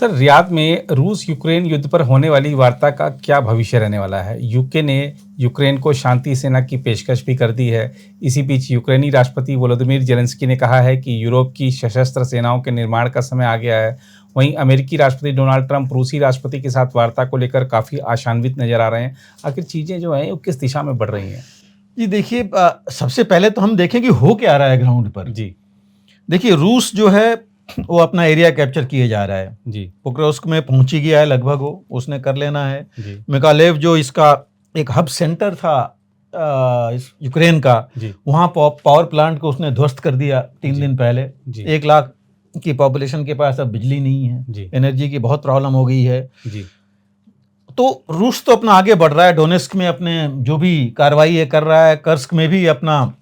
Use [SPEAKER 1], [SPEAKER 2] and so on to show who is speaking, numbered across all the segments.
[SPEAKER 1] Sir, Riyadh में रूस Ukraine युद्ध पर होने वाली वार्ता का क्या भविष्य रहने वाला है? यूके ने यूक्रेन को शांति सेना की पेशकश भी कर दी है। इसी बीच यूक्रेनी राष्ट्रपति वोलोदिमीर ज़ेलेंस्की ने कहा है कि यूरोप की सशस्त्र सेनाओं के निर्माण का समय आ गया है। वहीं अमेरिकी राष्ट्रपति डोनाल्ड ट्रंप रूसी राष्ट्रपति के साथ वार्ता को लेकर काफ़ी आशान्वित नज़र आ रहे हैं। आखिर चीज़ें जो हैं वो किस दिशा में बढ़ रही हैं?
[SPEAKER 2] जी देखिए, सबसे पहले तो हम देखें कि हो क्या रहा है ग्राउंड पर।
[SPEAKER 1] जी,
[SPEAKER 2] देखिए, रूस जो है वो अपना एरिया कैप्चर किए जा रहा है।
[SPEAKER 1] जी,
[SPEAKER 2] पोक्रोस्क में पहुंच ही गया है लगभग, वो उसने कर लेना है।
[SPEAKER 1] जी,
[SPEAKER 2] मिकालेव जो इसका एक हब सेंटर था इस यूक्रेन का,
[SPEAKER 1] जी,
[SPEAKER 2] वहाँ पावर प्लांट को उसने ध्वस्त कर दिया 3
[SPEAKER 1] जी,
[SPEAKER 2] दिन पहले।
[SPEAKER 1] जी,
[SPEAKER 2] 1 लाख की पॉपुलेशन के पास अब बिजली नहीं है,
[SPEAKER 1] जी,
[SPEAKER 2] एनर्जी की बहुत प्रॉब्लम हो गई है।
[SPEAKER 1] जी,
[SPEAKER 2] तो रूस तो अपना आगे बढ़ रहा है, डोनेस्क में अपने जो भी कार्रवाई ये कर रहा है, कर्स्क में भी अपना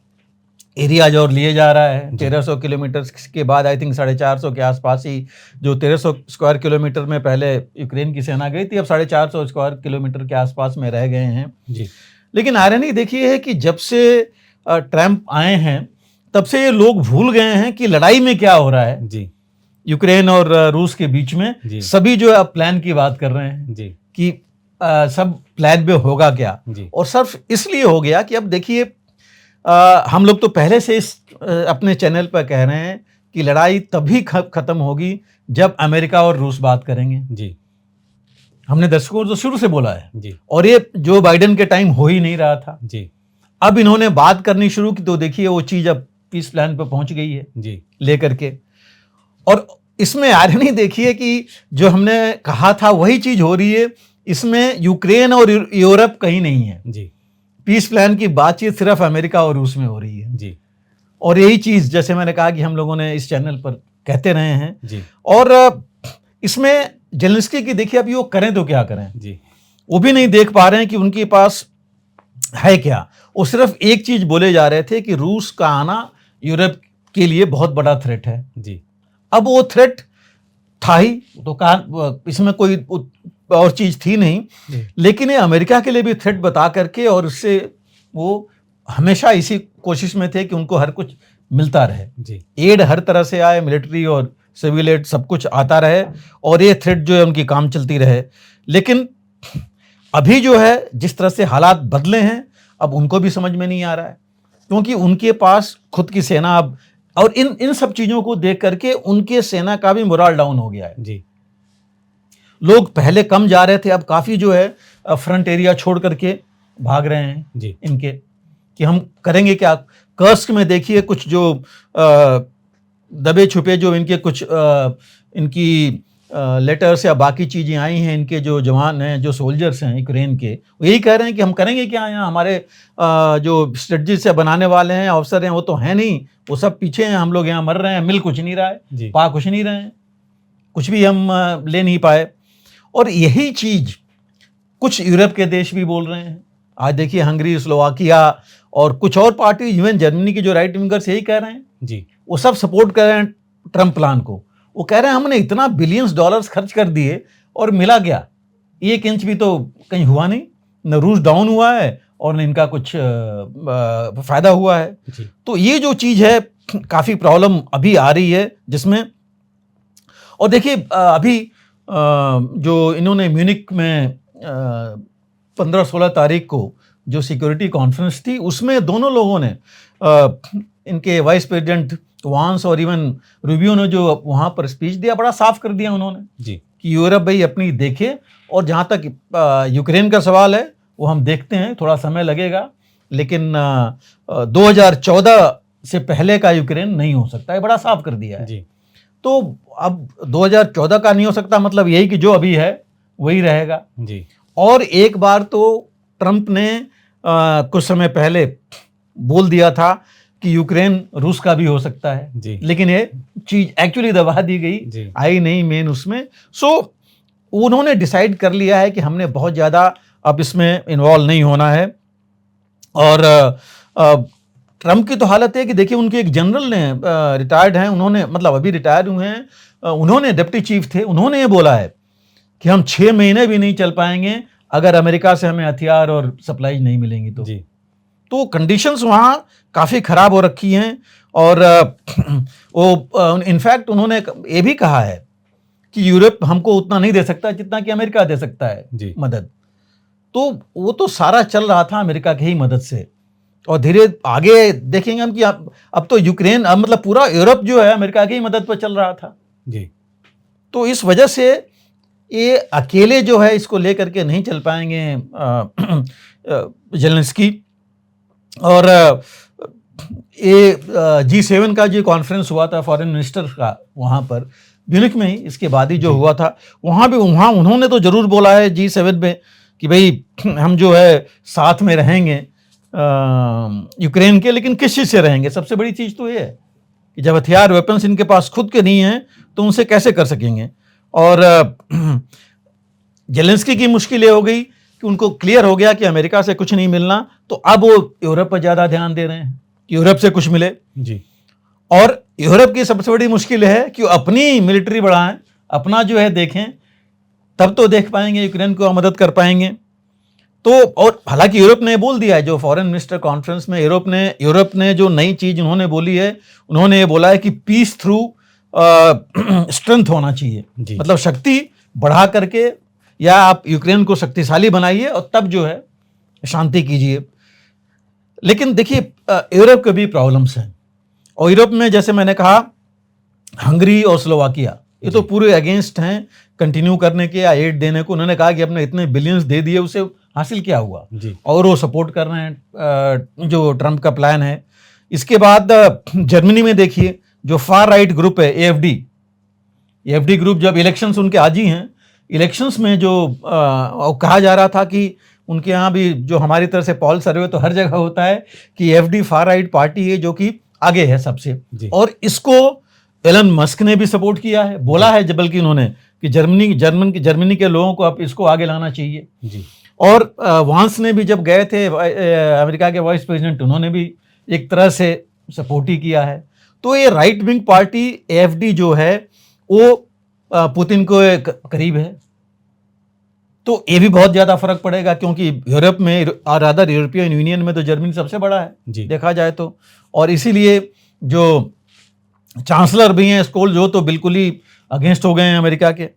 [SPEAKER 2] एरिया जो लिए जा रहा है। 1300 किलोमीटर के बाद आई थिंक 450 के आसपास ही, जो 1300 स्क्वायर किलोमीटर में पहले यूक्रेन की सेना गई थी, अब 450 स्क्वायर किलोमीटर के आसपास में रह गए हैं।
[SPEAKER 1] जी,
[SPEAKER 2] लेकिन आयरनी देखिए है कि जब से ट्रंप आए हैं तब से ये लोग भूल गए हैं कि लड़ाई में क्या हो रहा है
[SPEAKER 1] जी,
[SPEAKER 2] यूक्रेन और रूस के बीच में।
[SPEAKER 1] जी,
[SPEAKER 2] सभी जो है अब प्लान की बात कर रहे हैं
[SPEAKER 1] जी,
[SPEAKER 2] कि सब प्लान में होगा क्या।
[SPEAKER 1] जी,
[SPEAKER 2] और सिर्फ इसलिए हो गया कि अब देखिए, हम लोग तो पहले से इस अपने चैनल पर कह रहे हैं कि लड़ाई तभी खत्म होगी जब अमेरिका और रूस बात करेंगे।
[SPEAKER 1] जी,
[SPEAKER 2] हमने दर्शकों को तो शुरू से बोला है,
[SPEAKER 1] जी,
[SPEAKER 2] और ये जो बाइडेन के टाइम हो ही नहीं रहा था।
[SPEAKER 1] जी,
[SPEAKER 2] अब इन्होंने बात करनी शुरू की तो देखिए वो चीज अब पीस प्लान पर पहुंच गई है
[SPEAKER 1] जी,
[SPEAKER 2] लेकर के। और इसमें आयरनी देखिए कि जो हमने कहा था वही चीज हो रही है। इसमें यूक्रेन और यूरोप कहीं नहीं है।
[SPEAKER 1] जी,
[SPEAKER 2] पीस प्लान की बातचीत सिर्फ अमेरिका और रूस में हो रही है।
[SPEAKER 1] जी,
[SPEAKER 2] और यही चीज जैसे मैंने कहा कि हम लोगों ने इस चैनल पर कहते रहे हैं।
[SPEAKER 1] जी,
[SPEAKER 2] और इसमें जेलेंस्की की देखिए अभी वो करें तो क्या करें,
[SPEAKER 1] जी,
[SPEAKER 2] वो भी नहीं देख पा रहे हैं कि उनके पास है क्या। वो सिर्फ एक चीज बोले जा रहे थे कि रूस का आना यूरोप के लिए बहुत बड़ा थ्रेट है।
[SPEAKER 1] जी,
[SPEAKER 2] अब वो थ्रेट था ही, तो कहा इसमें कोई और चीज थी नहीं।
[SPEAKER 1] जी,
[SPEAKER 2] लेकिन ये अमेरिका के लिए भी थ्रेट बता करके, और उससे वो हमेशा इसी कोशिश में थे कि उनको हर कुछ मिलता रहे,
[SPEAKER 1] जी,
[SPEAKER 2] एड हर तरह से आए, मिलिट्री और सिविल एड सब कुछ आता रहे, और ये थ्रेट जो है उनकी काम चलती रहे। लेकिन अभी जो है जिस तरह से हालात बदले हैं, अब उनको भी समझ में नहीं आ रहा है, क्योंकि उनके पास खुद की सेना अब, और इन सब चीजों को देख करके उनके सेना का भी मोरल डाउन हो गया है।
[SPEAKER 1] जी,
[SPEAKER 2] लोग पहले कम जा रहे थे, अब काफी जो है फ्रंट एरिया छोड़ करके भाग रहे हैं
[SPEAKER 1] जी,
[SPEAKER 2] इनके, कि हम करेंगे क्या। कर्स्क में देखिए कुछ जो दबे छुपे जो इनके कुछ इनकी लेटर्स या बाकी चीज़ें आई हैं, इनके जो जवान हैं, जो सोल्जर्स हैं यूक्रेन के, वो यही कह रहे हैं कि हम करेंगे क्या यहाँ, हमारे जो स्ट्रेटजी से बनाने वाले हैं, अफसर हैं, वो तो हैं नहीं, वो सब पीछे हैं, हम लोग यहाँ मर रहे हैं, मिल कुछ नहीं रहा है,
[SPEAKER 1] जी,
[SPEAKER 2] पा कुछ नहीं रहे हैं, कुछ भी हम ले नहीं पाए। और यही चीज़ कुछ यूरोप के देश भी बोल रहे हैं। आज देखिए हंगरी, स्लोवाकिया और कुछ और पार्टी, इवन जर्मनी के जो राइट विंगर्स यही कह रहे हैं,
[SPEAKER 1] जी,
[SPEAKER 2] वो सब सपोर्ट कर रहे हैं ट्रंप प्लान को। वो कह रहे हैं हमने इतना बिलियंस डॉलर्स खर्च कर दिए और मिला क्या, 1 इंच भी तो कहीं हुआ नहीं, न रूस डाउन हुआ है और न इनका कुछ फायदा हुआ है।
[SPEAKER 1] जी,
[SPEAKER 2] तो ये जो चीज़ है काफ़ी प्रॉब्लम अभी आ रही है जिसमें। और देखिए अभी जो इन्होंने म्यूनिक में 15-16 तारीख को जो सिक्योरिटी कॉन्फ्रेंस थी, उसमें दोनों लोगों ने इनके वाइस प्रेसिडेंट वांस और इवन रूबियो ने जो वहाँ पर स्पीच दिया, बड़ा साफ कर दिया उन्होंने
[SPEAKER 1] जी,
[SPEAKER 2] कि यूरोप भाई अपनी देखे, और जहाँ तक यूक्रेन का सवाल है वो हम देखते हैं, थोड़ा समय लगेगा, लेकिन 2014 से पहले का यूक्रेन नहीं हो सकता है, बड़ा साफ कर दिया है।
[SPEAKER 1] जी,
[SPEAKER 2] तो अब 2014 का नहीं हो सकता, मतलब यही कि जो अभी है वही रहेगा।
[SPEAKER 1] जी,
[SPEAKER 2] और एक बार तो ट्रंप ने कुछ समय पहले बोल दिया था कि यूक्रेन रूस का भी हो सकता है,
[SPEAKER 1] जी,
[SPEAKER 2] लेकिन ये चीज एक्चुअली दबा दी गई,
[SPEAKER 1] जी,
[SPEAKER 2] आई नहीं मेन उसमें। सो उन्होंने डिसाइड कर लिया है कि हमने बहुत ज़्यादा अब इसमें इन्वॉल्व नहीं होना है। और ट्रंप की तो हालत है कि देखिए उनके एक जनरल ने रिटायर्ड हैं, उन्होंने मतलब अभी रिटायर हुए हैं, उन्होंने डिप्टी चीफ थे, उन्होंने ये बोला है कि हम 6 महीने भी नहीं चल पाएंगे अगर अमेरिका से हमें हथियार और सप्लाई नहीं मिलेंगी तो।
[SPEAKER 1] जी,
[SPEAKER 2] तो कंडीशंस वहाँ काफ़ी ख़राब हो रखी हैं। और वो इनफैक्ट उन्होंने ये भी कहा है कि यूरोप हमको उतना नहीं दे सकता जितना कि अमेरिका दे सकता है
[SPEAKER 1] जी।
[SPEAKER 2] मदद। तो वो तो सारा चल रहा था अमेरिका की ही मदद से। और धीरे आगे देखेंगे हम कि अब तो यूक्रेन, अब मतलब पूरा यूरोप जो है अमेरिका की ही मदद पर चल रहा था।
[SPEAKER 1] जी।
[SPEAKER 2] तो इस वजह से ये अकेले जो है इसको लेकर के नहीं चल पाएंगे जेलेंस्की। और ये G7 का जो कॉन्फ्रेंस हुआ था फॉरेन मिनिस्टर का वहाँ पर म्यूनिख में ही, इसके बाद ही जो हुआ था, वहाँ उन्होंने तो जरूर बोला है G7 में कि भाई हम जो है साथ में रहेंगे यूक्रेन के, लेकिन किस चीज़ से रहेंगे। सबसे बड़ी चीज़ तो ये है कि जब हथियार वेपन्स इनके पास खुद के नहीं हैं तो उनसे कैसे कर सकेंगे। और जेलेंस्की की मुश्किल ये हो गई कि उनको क्लियर हो गया कि अमेरिका से कुछ नहीं मिलना, तो अब वो यूरोप पर ज़्यादा ध्यान दे रहे हैं कि यूरोप से कुछ मिले।
[SPEAKER 1] जी।
[SPEAKER 2] और यूरोप की सबसे बड़ी मुश्किल है कि वो अपनी मिलिट्री बढ़ाएं, अपना जो है देखें, तब तो देख पाएंगे यूक्रेन को मदद कर पाएंगे। तो और हालांकि यूरोप ने बोल दिया है, जो फॉरेन मिनिस्टर कॉन्फ्रेंस में यूरोप ने जो नई चीज़ उन्होंने बोली है, उन्होंने ये बोला है कि पीस थ्रू स्ट्रेंथ होना चाहिए। मतलब शक्ति बढ़ा करके या आप यूक्रेन को शक्तिशाली बनाइए और तब जो है शांति कीजिए। लेकिन देखिए यूरोप के भी प्रॉब्लम्स हैं, और यूरोप में जैसे मैंने कहा हंगरी और स्लोवाकिया ये तो पूरे अगेंस्ट हैं कंटिन्यू करने के या एड देने को। उन्होंने कहा कि अपने इतने बिलियंस दे दिए, उसे हासिल क्या हुआ, और वो सपोर्ट कर रहे हैं जो ट्रंप का प्लान है। इसके बाद जर्मनी में देखिए जो फार राइट ग्रुप है एएफडी ग्रुप, जब इलेक्शंस उनके आज ही हैं, इलेक्शंस में जो कहा जा रहा था कि उनके यहाँ भी जो हमारी तरह से पॉल सर्वे तो हर जगह होता है कि एएफडी फार राइट पार्टी है जो कि आगे है सबसे, और इसको एलन मस्क ने भी सपोर्ट किया है, बोला है बल्कि उन्होंने कि जर्मनी के लोगों को अब इसको आगे लाना चाहिए जी। और वांस ने भी जब गए थे अमेरिका के वाइस प्रेसिडेंट, उन्होंने भी एक तरह से सपोर्ट ही किया है। तो ये राइट विंग पार्टी एएफडी जो है वो पुतिन को करीब है, तो ये भी बहुत ज़्यादा फर्क पड़ेगा, क्योंकि यूरोप में और अदर यूरोपियन यूनियन में तो जर्मनी सबसे बड़ा है देखा जाए तो। और इसीलिए जो चांसलर भी हैं स्कोल जो, तो बिल्कुल ही अगेंस्ट हो गए हैं अमेरिका के।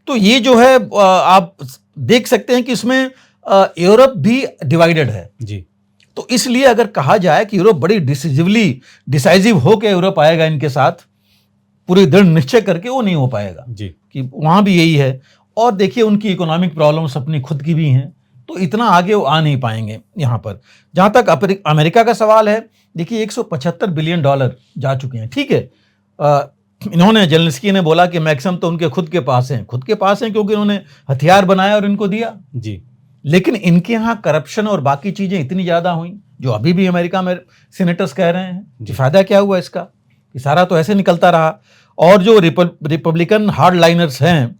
[SPEAKER 2] तो ये जो है आप देख सकते हैं कि इसमें यूरोप भी डिवाइडेड है जी। तो इसलिए अगर कहा जाए कि यूरोप बड़ी डिसाइसिव होकर यूरोप आएगा इनके साथ पूरी दृढ़ निश्चय करके, वो नहीं हो पाएगा जी, कि वहाँ भी यही है। और देखिए उनकी इकोनॉमिक प्रॉब्लम्स अपनी खुद की भी हैं, तो इतना आगे वो आ नहीं पाएंगे यहाँ पर। जहाँ तक अमेरिका का सवाल है, देखिए $175 बिलियन जा चुके हैं, ठीक है। इन्होंने जेलेंस्की ने बोला कि मैक्सिमम तो उनके खुद के पास हैं क्योंकि उन्होंने हथियार बनाया और इनको दिया जी। लेकिन इनके यहाँ करप्शन और बाकी चीज़ें इतनी ज़्यादा हुई, जो अभी भी अमेरिका में सीनेटर्स कह रहे हैं कि फ़ायदा क्या हुआ इसका, कि सारा तो ऐसे निकलता रहा। और जो रिपब्लिकन हार्ड लाइनर्स हैं,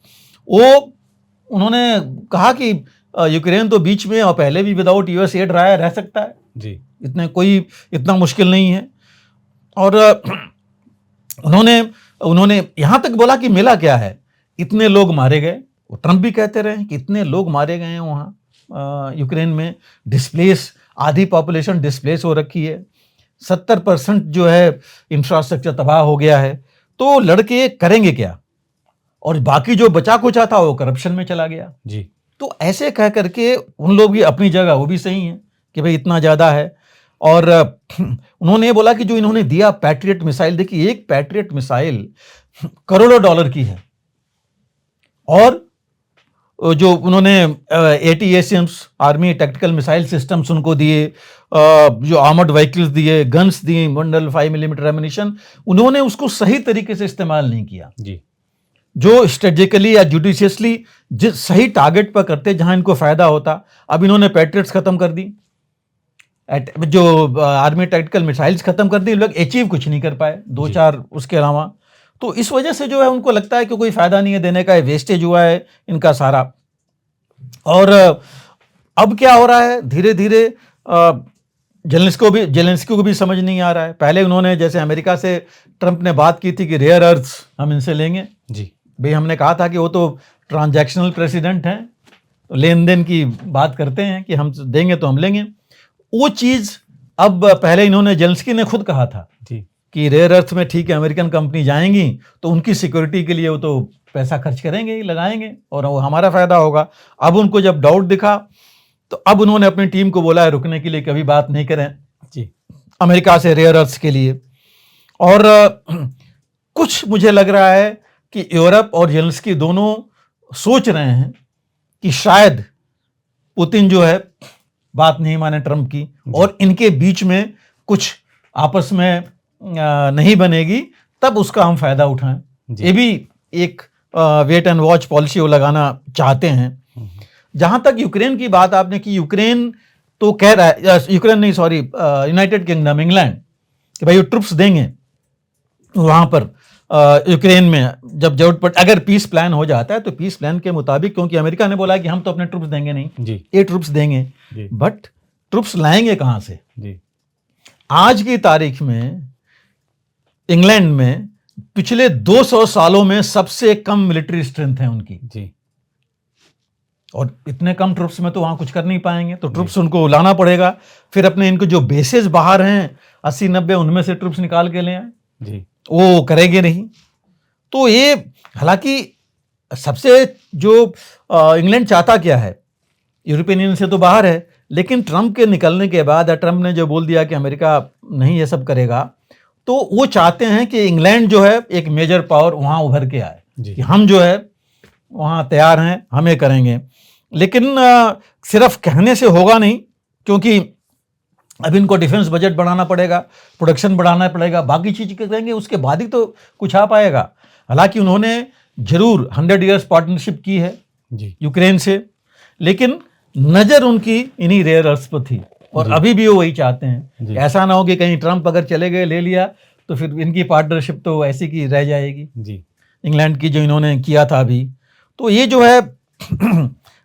[SPEAKER 2] वो उन्होंने कहा कि यूक्रेन तो बीच में और पहले भी विदाउट यूएस एड रह सकता है जी, इतना मुश्किल नहीं है। और उन्होंने यहाँ तक बोला कि मिला क्या है, इतने लोग मारे गए। वो ट्रंप भी कहते रहे कि इतने लोग मारे गए हैं वहाँ यूक्रेन में, आधी पॉपुलेशन डिस्प्लेस हो रखी है, 70% जो है इंफ्रास्ट्रक्चर तबाह हो गया है। तो लड़के करेंगे क्या, और बाकी जो बचा कुचा था वो करप्शन में चला गया जी। तो ऐसे कह करके उन लोग भी अपनी जगह वो भी सही हैं कि भाई इतना ज़्यादा है। और उन्होंने ये बोला कि जो इन्होंने दिया पैट्रियट मिसाइल, देखिए एक पैट्रियट मिसाइल करोड़ों डॉलर की है, और जो उन्होंने ATACMS army tactical missile systems उनको दिए, जो आर्मर्ड व्हीकल्स दिए, गन्स दिए, 105 मिलीमीटर एमिनिशन, उन्होंने उसको सही तरीके से इस्तेमाल नहीं किया जी। जो स्ट्रेटेजिकली या जुडिशियसली जिस सही टारगेट पर करते जहां इनको फायदा होता। अब इन्होंने पैट्रियट्स खत्म कर दी, जो आर्मी टैक्टिकल मिसाइल्स खत्म कर दी, लोग अचीव कुछ नहीं कर पाए, 2-4 उसके अलावा। तो इस वजह से जो है उनको लगता है कि कोई फायदा नहीं है देने का, वेस्टेज हुआ है इनका सारा। और अब क्या हो रहा है, धीरे धीरे जेलेंस्की को भी समझ नहीं आ रहा है। पहले उन्होंने जैसे अमेरिका से ट्रंप ने बात की थी कि रेयर अर्थ्स हम इनसे लेंगे जी, भाई हमने कहा था कि वो तो ट्रांजैक्शनल प्रेसिडेंट हैं, तो लेन देन की बात करते हैं कि हम देंगे तो हम लेंगे। वो चीज़ अब पहले इन्होंने जेलेंस्की ने खुद कहा था जी कि रेयर अर्थ में ठीक है अमेरिकन कंपनी जाएंगी तो उनकी सिक्योरिटी के लिए वो तो पैसा खर्च करेंगे ही, लगाएंगे और वो हमारा फायदा होगा। अब उनको जब डाउट दिखा तो अब उन्होंने अपनी टीम को बोला है रुकने के लिए, कभी बात नहीं करें
[SPEAKER 1] जी
[SPEAKER 2] अमेरिका से रेयर अर्थ्स के लिए। और कुछ मुझे लग रहा है कि यूरोप और जेलेंस्की दोनों सोच रहे हैं कि शायद पुतिन जो है बात नहीं माने ट्रंप की और इनके बीच में कुछ आपस में नहीं बनेगी, तब उसका हम फायदा उठाएं। ये भी एक वेट एंड वॉच पॉलिसी वो लगाना चाहते हैं। जहां तक यूक्रेन की बात आपने की, यूक्रेन तो कह रहा है, यूक्रेन नहीं सॉरी यूनाइटेड किंगडम इंग्लैंड, कि भाई वो ट्रुप्स देंगे वहां पर यूक्रेन में जब जरूरत पड़, अगर पीस प्लान हो जाता है तो पीस प्लान के मुताबिक, क्योंकि अमेरिका ने बोला कि हम तो अपने ट्रुप्स देंगे नहीं
[SPEAKER 1] जी,
[SPEAKER 2] ये ट्रुप्स देंगे, बट ट्रुप्स लाएंगे कहां से?
[SPEAKER 1] जी,
[SPEAKER 2] आज की तारीख में इंग्लैंड में पिछले 200 सालों में सबसे कम मिलिट्री स्ट्रेंथ है उनकी
[SPEAKER 1] जी,
[SPEAKER 2] और इतने कम ट्रुप्स में तो वहां कुछ कर नहीं पाएंगे, तो ट्रुप्स उनको लाना पड़ेगा। फिर अपने इनको जो बेसेस बाहर हैं 80-90 उनमें से ट्रुप्स निकाल के ले आए
[SPEAKER 1] जी,
[SPEAKER 2] वो करेंगे नहीं। तो ये हालांकि सबसे जो इंग्लैंड चाहता क्या है, यूरोपियन यूनियन से तो बाहर है, लेकिन ट्रंप के निकलने के बाद ट्रंप ने जो बोल दिया कि अमेरिका नहीं ये सब करेगा, तो वो चाहते हैं कि इंग्लैंड जो है एक मेजर पावर वहां उभर के आए कि हम जो है वहां तैयार हैं, हमें करेंगे। लेकिन सिर्फ कहने से होगा नहीं, क्योंकि अब इनको डिफेंस बजट बढ़ाना पड़ेगा, प्रोडक्शन बढ़ाना पड़ेगा, बाकी चीज करेंगे उसके बाद ही तो कुछ आ पाएगा। हालांकि उन्होंने जरूर 100 ईयर्स पार्टनरशिप की है
[SPEAKER 1] जी,
[SPEAKER 2] यूक्रेन से, लेकिन नजर उनकी इन्हीं रेयर अर्थ पर थी और अभी भी वो वही चाहते हैं। ऐसा ना हो कि कहीं ट्रंप अगर चले गए, ले लिया, तो फिर इनकी पार्टनरशिप तो ऐसी की रह जाएगी
[SPEAKER 1] जी,
[SPEAKER 2] इंग्लैंड की जो इन्होंने किया था अभी। तो ये जो है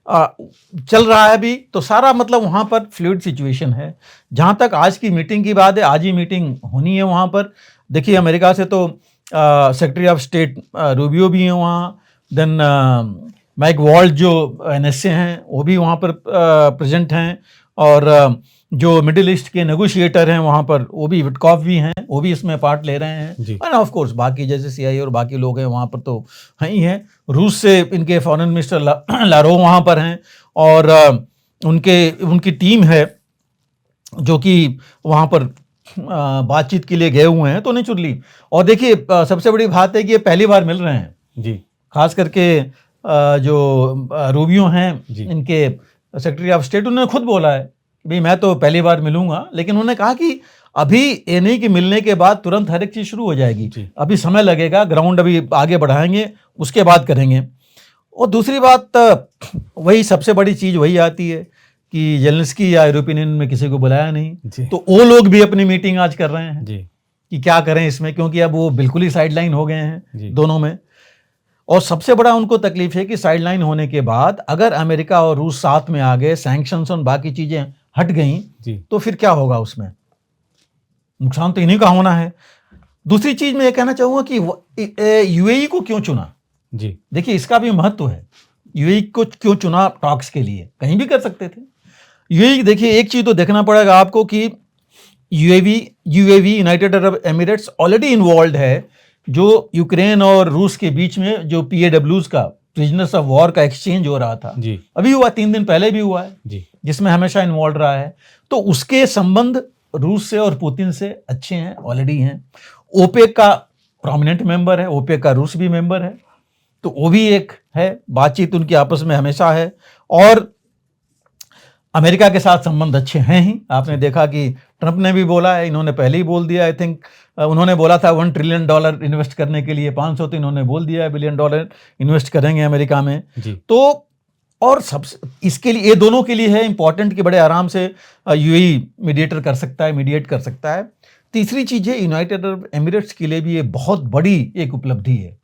[SPEAKER 2] चल रहा है अभी, तो सारा मतलब वहाँ पर फ्लूइड सिचुएशन है। जहाँ तक आज की मीटिंग की बात है, आज ही मीटिंग होनी है वहाँ पर। देखिए अमेरिका से तो सेक्रेटरी ऑफ स्टेट रूबियो भी हैं वहाँ, देन माइक वॉल्ट जो एनएसए हैं वो भी वहाँ पर प्रेजेंट हैं, और जो मिडिल ईस्ट के नेगोशिएटर हैं वहाँ पर वो भी, विटकॉफ भी हैं, वो भी इसमें पार्ट ले रहे हैं। और ऑफ कोर्स बाकी जैसे सीआईए और बाकी लोग हैं वहाँ पर तो हैं ही हैं। रूस से इनके फॉरेन मिनिस्टर लारो वहाँ पर हैं, और उनकी टीम है जो कि वहाँ पर बातचीत के लिए गए हुए हैं, तो नेचुरली। और देखिए सबसे बड़ी बात है कि ये पहली बार मिल रहे हैं
[SPEAKER 1] जी,
[SPEAKER 2] खास करके जो रूबियो हैं इनके सेक्रेटरी ऑफ स्टेट, उन्होंने खुद बोला है भाई मैं तो पहली बार मिलूंगा, लेकिन उन्होंने कहा कि अभी ये नहीं कि मिलने के बाद तुरंत हर एक चीज शुरू हो जाएगी, अभी समय लगेगा, ग्राउंड अभी आगे बढ़ाएंगे, उसके बाद करेंगे। और दूसरी बात वही सबसे बड़ी चीज वही आती है कि जेलेंस्की या यूरोपियन यूनियन में किसी को बुलाया नहीं, तो वो लोग भी अपनी मीटिंग आज कर रहे हैं कि क्या करें इसमें, क्योंकि अब वो बिल्कुल ही साइडलाइन हो गए हैं दोनों में। और सबसे बड़ा उनको तकलीफ है कि साइडलाइन होने के बाद अगर अमेरिका और रूस साथ में आ गए, सैंक्शंस और बाकी चीजें हट गई, तो फिर क्या होगा, उसमें नुकसान तो इन्हीं का होना है। दूसरी चीज मैं ये कहना चाहूंगा कि यूएई को क्यों चुना जी, देखिए इसका भी महत्व है। यूएई को क्यों चुना टॉक्स के लिए, कहीं भी कर सकते थे यूएई। देखिए एक चीज तो देखना पड़ेगा आपको कि UAE United Arab Emirates already involve है, जो यूक्रेन और रूस के बीच में जो PAWs का, प्रिजनर्स ऑफ वॉर का एक्सचेंज हो रहा था जी, अभी हुआ, 3 दिन पहले भी हुआ है जी, जिसमें हमेशा इन्वॉल्व रहा है। तो उसके संबंध रूस से और पुतिन से अच्छे हैं, ऑलरेडी हैं। ओपेक का प्रोमिनेंट मेंबर है, ओपेक का रूस भी मेंबर है, तो वो भी एक है, बातचीत उनकी आपस में हमेशा है। और अमेरिका के साथ संबंध अच्छे हैं ही, आपने देखा कि ट्रंप ने भी बोला है, इन्होंने पहले ही बोल दिया, आई थिंक उन्होंने बोला था $1 ट्रिलियन इन्वेस्ट करने के लिए, 500 तो इन्होंने बोल दिया है $1 बिलियन इन्वेस्ट करेंगे अमेरिका में जी। तो और सबसे इसके लिए, ये दोनों के लिए है इंपॉर्टेंट कि बड़े आराम से यूएई मीडिएट कर सकता है। तीसरी चीज है, यूनाइटेड अरब एमिरेट्स के लिए भी ये बहुत बड़ी एक उपलब्धि है,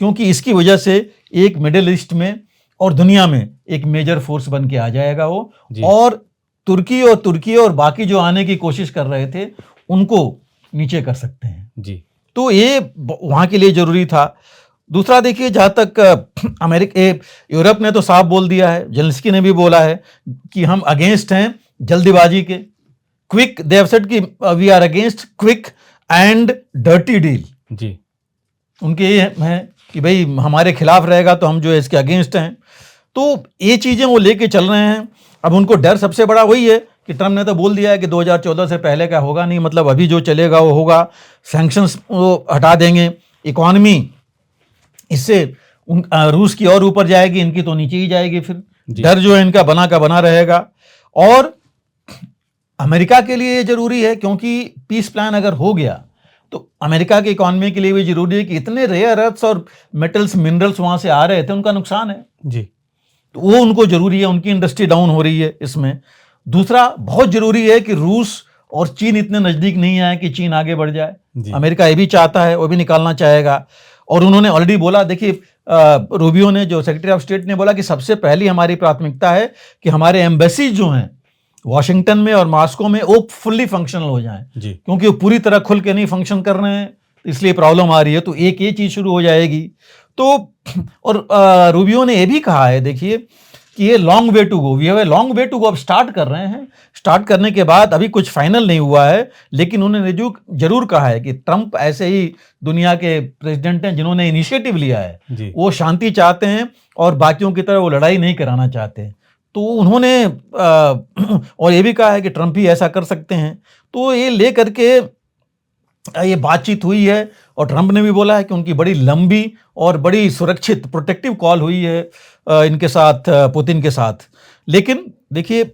[SPEAKER 2] क्योंकि इसकी वजह से एक मिडिल ईस्ट में और दुनिया में एक मेजर फोर्स बन के आ जाएगा वो, और तुर्की और बाकी जो आने की कोशिश कर रहे थे उनको नीचे कर सकते हैं जी। तो ये वहां के लिए जरूरी था। दूसरा देखिए, जहां तक यूरोप ने तो साफ बोल दिया है, जेलेंस्की ने भी बोला है कि हम अगेंस्ट हैं जल्दीबाजी के, क्विक, दे हैव सेड कि we are against quick and dirty deal.
[SPEAKER 1] जी,
[SPEAKER 2] उनके ये है कि भाई हमारे खिलाफ रहेगा तो हम जो है इसके अगेंस्ट हैं। तो ये चीज़ें वो लेके चल रहे हैं। अब उनको डर सबसे बड़ा वही है कि ट्रम्प ने तो बोल दिया है कि 2014 से पहले का होगा नहीं, मतलब अभी जो चलेगा वो होगा, सैंक्शंस वो हटा देंगे, इकॉनमी इससे रूस की और ऊपर जाएगी, इनकी तो नीचे ही जाएगी। फिर डर जो है इनका बना का बना रहेगा। और अमेरिका के लिए ये जरूरी है क्योंकि पीस प्लान अगर हो गया तो अमेरिका की इकॉनमी के लिए भी जरूरी है कि इतने रेयर अर्थ्स और मेटल्स मिनरल्स वहां से आ रहे थे, उनका नुकसान है
[SPEAKER 1] जी,
[SPEAKER 2] तो वो उनको जरूरी है, उनकी इंडस्ट्री डाउन हो रही है इसमें। दूसरा बहुत जरूरी है कि रूस और चीन इतने नजदीक नहीं आए कि चीन आगे बढ़ जाए। अमेरिका ये भी चाहता है, वो भी निकालना चाहेगा। और उन्होंने ऑलरेडी बोला, देखिए रूबियो ने, जो सेक्रेटरी ऑफ स्टेट ने बोला कि सबसे पहली हमारी प्राथमिकता है कि हमारे एम्बेसीज जो हैं वॉशिंगटन में और मॉस्को में वो फुल्ली फंक्शनल हो जाएं, क्योंकि वो पूरी तरह खुल के नहीं फंक्शन कर रहे हैं, इसलिए प्रॉब्लम आ रही है। तो एक ये चीज शुरू हो जाएगी। तो और रूबियो ने ये भी कहा है, देखिए कि ये long way to go, we have a long way to go. अब स्टार्ट कर रहे हैं, स्टार्ट करने के बाद अभी कुछ फाइनल नहीं हुआ है, लेकिन उन्होंने जरूर कहा है कि ट्रंप ऐसे ही दुनिया के प्रेसिडेंट हैं जिन्होंने इनिशिएटिव लिया है, वो शांति चाहते हैं और बाकियों की तरह वो लड़ाई नहीं कराना चाहते। तो उन्होंने और ये भी कहा है कि ट्रंप ही ऐसा कर सकते हैं। तो ये ले करके ये बातचीत हुई है और ट्रंप ने भी बोला है कि उनकी बड़ी लंबी और बड़ी सुरक्षित प्रोटेक्टिव कॉल हुई है इनके साथ, पुतिन के साथ। लेकिन देखिए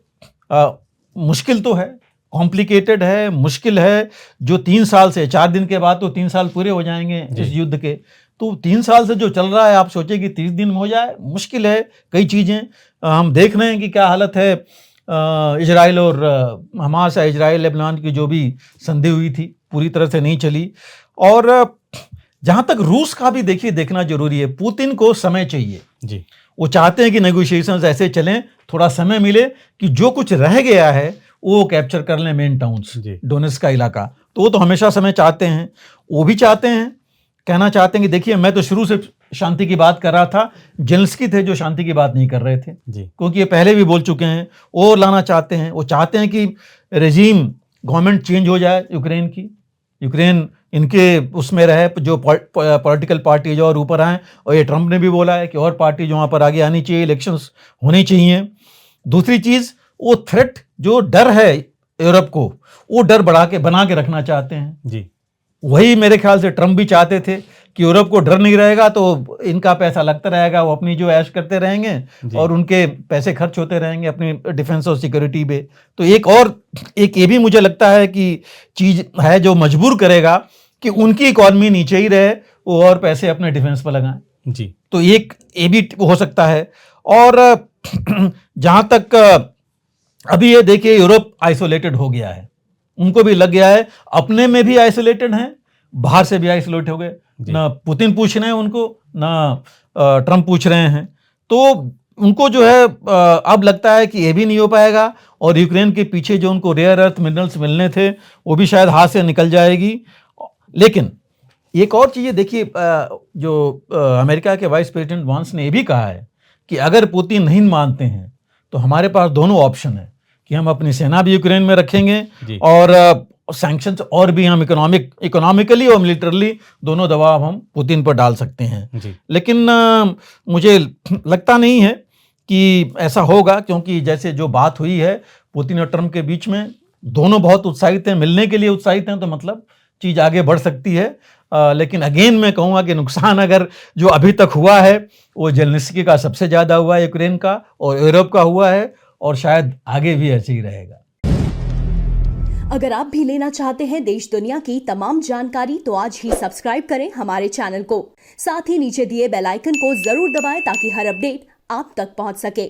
[SPEAKER 2] मुश्किल तो है, कॉम्प्लिकेटेड है, मुश्किल है। जो 3 साल से, 4 दिन के बाद तो 3 साल पूरे हो जाएंगे इस युद्ध के, तो 3 साल से जो चल रहा है, आप सोचिए कि 30 दिन में हो जाए, मुश्किल है। कई चीज़ें हम देख रहे हैं कि क्या हालत है। इजराइल और हमास या इजराइल लेबनान की जो भी संधि हुई थी पूरी तरह से नहीं चली। और जहाँ तक रूस का भी देखिए देखना जरूरी है, पुतिन को समय चाहिए जी। वो चाहते हैं कि नेगोशिएशंस ऐसे चलें, थोड़ा समय मिले कि जो कुछ रह गया है वो कैप्चर कर लें, मेन टाउन्स, डोनेट्स्क का इलाका। तो वो तो हमेशा समय चाहते हैं। वो भी चाहते हैं, कहना चाहते हैं कि देखिए मैं तो शुरू से शांति की बात कर रहा था, जेलेंस्की थे जो शांति की बात नहीं कर रहे थे जी, क्योंकि ये पहले भी बोल चुके हैं, वो लाना चाहते हैं। वो चाहते हैं कि रेजीम, गवर्नमेंट चेंज हो जाए यूक्रेन की, यूक्रेन इनके उसमें रहे, जो पॉलिटिकल पार्टी जो और ऊपर आए। और ये ट्रंप ने भी बोला है कि और पार्टी जो वहाँ पर आगे आनी चाहिए, इलेक्शंस होने चाहिए। दूसरी चीज़, वो थ्रेट, जो डर है यूरोप को, वो डर बना के रखना चाहते हैं जी। वही मेरे ख्याल से ट्रंप भी चाहते थे कि यूरोप को डर नहीं रहेगा तो इनका पैसा लगता रहेगा, वो अपनी जो ऐश करते रहेंगे और उनके पैसे खर्च होते रहेंगे अपनी डिफेंस और सिक्योरिटी पे। तो एक ये भी मुझे लगता है कि चीज़ है जो मजबूर करेगा कि उनकी इकॉनमी नीचे ही रहे, वो और पैसे अपने डिफेंस पर लगाएं जी। तो एक ये भी हो सकता है। और जहाँ तक अभी ये देखिए, यूरोप आइसोलेटेड हो गया है, उनको भी लग गया है, अपने में भी आइसोलेटेड हैं, बाहर से भी आइसोलेट हो गए। ना पुतिन पूछ रहे हैं उनको, ना ट्रंप पूछ रहे हैं। तो उनको जो है अब लगता है कि ये भी नहीं हो पाएगा। और यूक्रेन के पीछे जो उनको रेयर अर्थ मिनरल्स मिलने थे, वो भी शायद हाथ से निकल जाएगी। लेकिन एक और चीज़ देखिए, जो अमेरिका के वाइस प्रेसिडेंट वांस ने ये भी कहा है कि अगर पुतिन नहीं मानते हैं तो हमारे पास दोनों ऑप्शन है कि हम अपनी सेना भी यूक्रेन में रखेंगे और सैंक्शंस और भी हम इकोनॉमिकली और मिलिटरली दोनों दबाव हम पुतिन पर डाल सकते हैं। लेकिन मुझे लगता नहीं है कि ऐसा होगा, क्योंकि जैसे जो बात हुई है पुतिन और ट्रंप के बीच में, दोनों बहुत उत्साहित हैं, मिलने के लिए उत्साहित हैं, तो मतलब चीज़ आगे बढ़ सकती है। लेकिन अगेन मैं कहूँगा कि नुकसान अगर जो अभी तक हुआ है वो जेलेंस्की का सबसे ज़्यादा हुआ है, यूक्रेन का और यूरोप का हुआ है, और शायद आगे भी ऐसे ही रहेगा।
[SPEAKER 3] अगर आप भी लेना चाहते हैं देश दुनिया की तमाम जानकारी, तो आज ही सब्सक्राइब करें हमारे चैनल को। साथ ही नीचे दिए बेल आइकन को जरूर दबाएं ताकि हर अपडेट आप तक पहुंच सके।